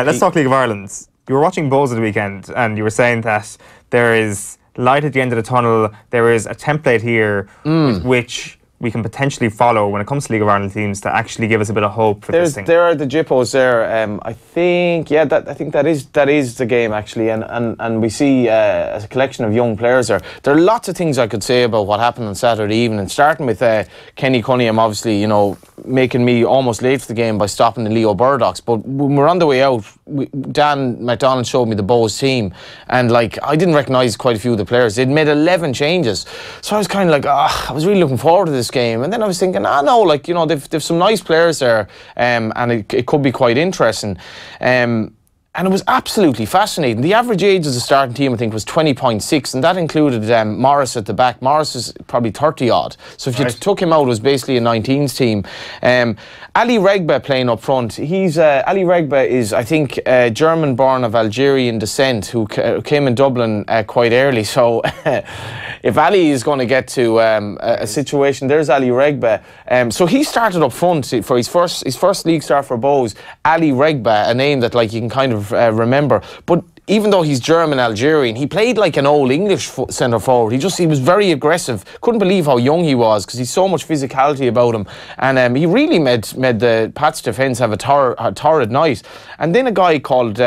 Let's talk League of Ireland. You were watching Bohs at the weekend and you were saying that there is light at the end of the tunnel. There is a template here with which we can potentially follow when it comes to League of Ireland teams to actually give us a bit of hope for this thing. There are the Jippos there. I think, yeah, I think that is the game actually, and we see a collection of young players there. There are lots of things I could say about what happened on Saturday evening, starting with Kenny Cunningham, obviously, you know, making me almost late for the game by stopping the Leo Burdocks. But when we're on the way out, Dan McDonald showed me the Bohs team, and like I didn't recognise quite a few of the players. They'd made 11 changes, so I was kind of like, I was really looking forward to this game. And then I was thinking, no, like, you know, they've some nice players there, and it could be quite interesting. And it was absolutely fascinating. The average age of the starting team, I think, was 20.6, and that included Morris at the back. Morris is probably 30-odd. So if you took him out, it was basically a 19s team. Ali Regba playing up front. Ali Regba is, I think, German-born of Algerian descent who came in Dublin quite early. So if Ali is going to get to a situation, there's Ali Regba. So he started up front for his first league start for Bohs. Ali Regba, a name that like you can kind of remember, but even though he's German Algerian, he played like an old English centre forward. He was very aggressive. Couldn't believe how young he was because he's so much physicality about him, and he really made the Pats defence have a torrid night. And then a guy called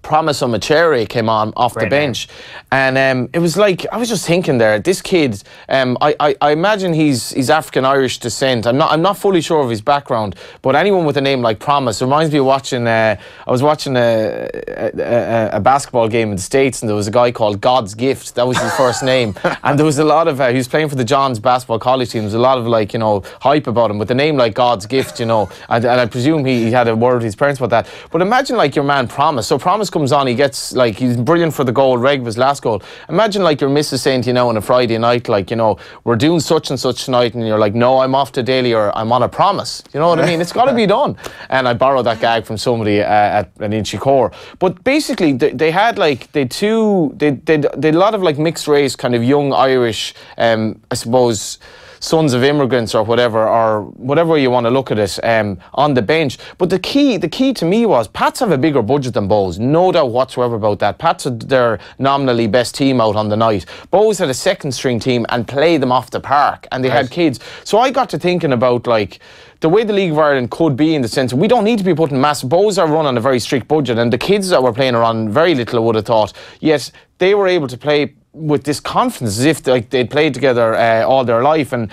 Promise Omachere came on off the bench, and it was like, I was just thinking there, this kid, I imagine he's African-Irish descent. I'm not fully sure of his background, but anyone with a name like Promise reminds me of watching, I was watching a basketball game in the States, and there was a guy called God's Gift. That was his first name, and there was a lot of, he was playing for the Johns basketball college team. There was a lot of, like, you know, hype about him with a name like God's Gift, you know, and I presume he had a word with his parents about that. But imagine like your man Promise. So Promise comes on, he gets, like, he's brilliant for the goal, Regba's last goal. Imagine like your missus saying to you now on a Friday night, like, you know, we're doing such and such tonight, and you're like, no, I'm off to Daly, or I'm on a promise. You know what I mean? It's got to be done. And I borrowed that gag from somebody at an Inchicore. But basically, they had like, they a lot of like mixed race, kind of young Irish, I suppose, sons of immigrants or whatever you want to look at it, on the bench. But the key to me was Pats have a bigger budget than Bohs, no doubt whatsoever about that. Pats had their nominally best team out on the night. Bohs had a second string team and played them off the park, and they had kids. So I got to thinking about like the way the League of Ireland could be, in the sense that we don't need to be putting massive. Bohs are run on a very strict budget, and the kids that were playing are on very little, I would have thought. Yet they were able to play with this confidence as if like they'd played together all their life. And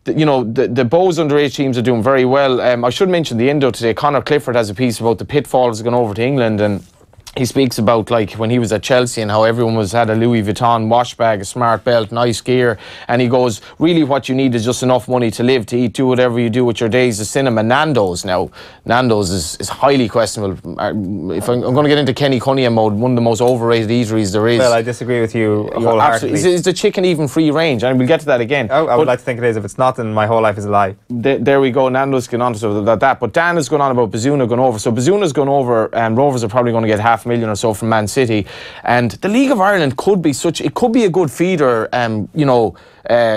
you know, the Bohs underage teams are doing very well. I should mention the Indo today. Conor Clifford has a piece about the pitfalls going over to England, and he speaks about like when he was at Chelsea and how everyone had a Louis Vuitton wash bag, a smart belt, nice gear, and he goes, really what you need is just enough money to live, to eat, do whatever you do with your days. The cinema. Nando's is highly questionable. If I'm going to get into Kenny Cunningham mode, one of the most overrated eateries there is. Well, I disagree with you wholeheartedly. Is the chicken even free range? And we'll get to that again. I would like to think it is. If it's not, then my whole life is a lie. There we go. Nando's going on to that. But Dan has gone on about Bazuna going over. So Bazuna's gone over, and Rovers are probably going to get $500,000 or so from Man City. And the League of Ireland could be a good feeder,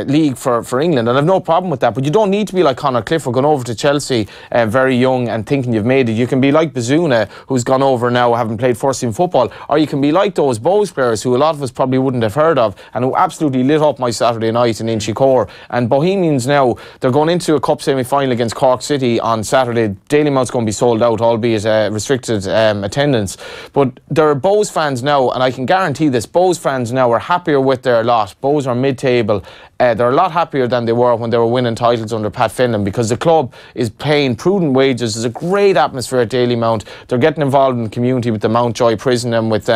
league for England, and I've no problem with that. But you don't need to be like Conor Clifford going over to Chelsea very young and thinking you've made it. You can be like Bazuna, who's gone over now having played first team football, or you can be like those Bohs players who a lot of us probably wouldn't have heard of, and who absolutely lit up my Saturday night in Inchicore. And Bohemians now, they're going into a cup semi-final against Cork City on Saturday. Dalymount's going to be sold out, albeit restricted attendance. But there are Bohs fans now, and I can guarantee this, Bohs fans now are happier with their lot. Bohs are mid-table. They're a lot happier than they were when they were winning titles under Pat Fenlon, because the club is paying prudent wages. There's a great atmosphere at Dalymount. They're getting involved in the community with the Mountjoy prison and with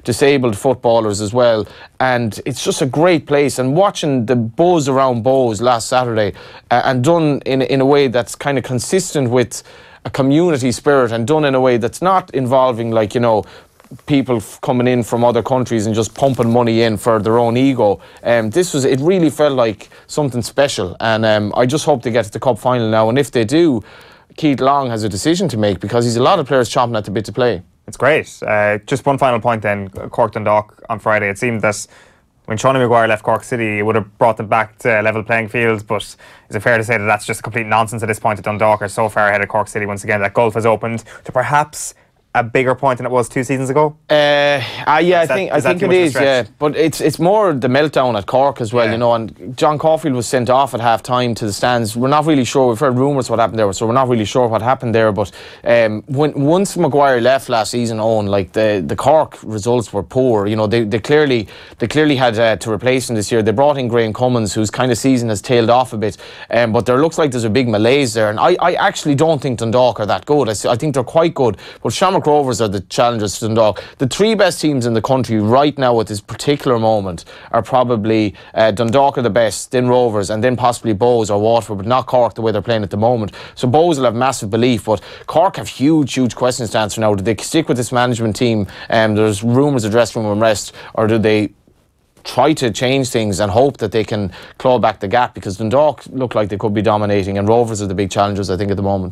disabled footballers as well. And it's just a great place. And watching the buzz around Bohs last Saturday, and done in a way that's kind of consistent with a community spirit, and done in a way that's not involving, like, you know, people coming in from other countries and just pumping money in for their own ego. It really felt like something special, and I just hope they get to the cup final now. And if they do, Keith Long has a decision to make, because he's a lot of players chomping at the bit to play. It's great. Just one final point then, Cork Dundalk on Friday. It seemed that when Sean Maguire left Cork City, it would have brought them back to level playing field, but is it fair to say that that's just complete nonsense at this point? At Dundalk are so far ahead of Cork City once again that gulf has opened to perhaps a bigger point than it was 2 seasons ago? Yeah, I think it is. Yeah, but it's more the meltdown at Cork as well, you know. And John Caulfield was sent off at half time to the stands. We're not really sure. We've heard rumours what happened there, so we're not really sure what happened there. But once Maguire left last season, Eoin, like the Cork results were poor. You know, they clearly had to replace him this year. They brought in Graham Cummins, whose kind of season has tailed off a bit. But there looks like there's a big malaise there, and I actually don't think Dundalk are that good. I think they're quite good, but Shamrock Rovers are the challengers to Dundalk. The 3 best teams in the country right now at this particular moment are probably Dundalk are the best, then Rovers, and then possibly Bohs or Waterford, but not Cork the way they're playing at the moment. So Bohs will have massive belief, but Cork have huge questions to answer now. Do they stick with this management team? There's rumours of dressing room unrest, or do they try to change things and hope that they can claw back the gap? Because Dundalk look like they could be dominating, and Rovers are the big challengers, I think, at the moment.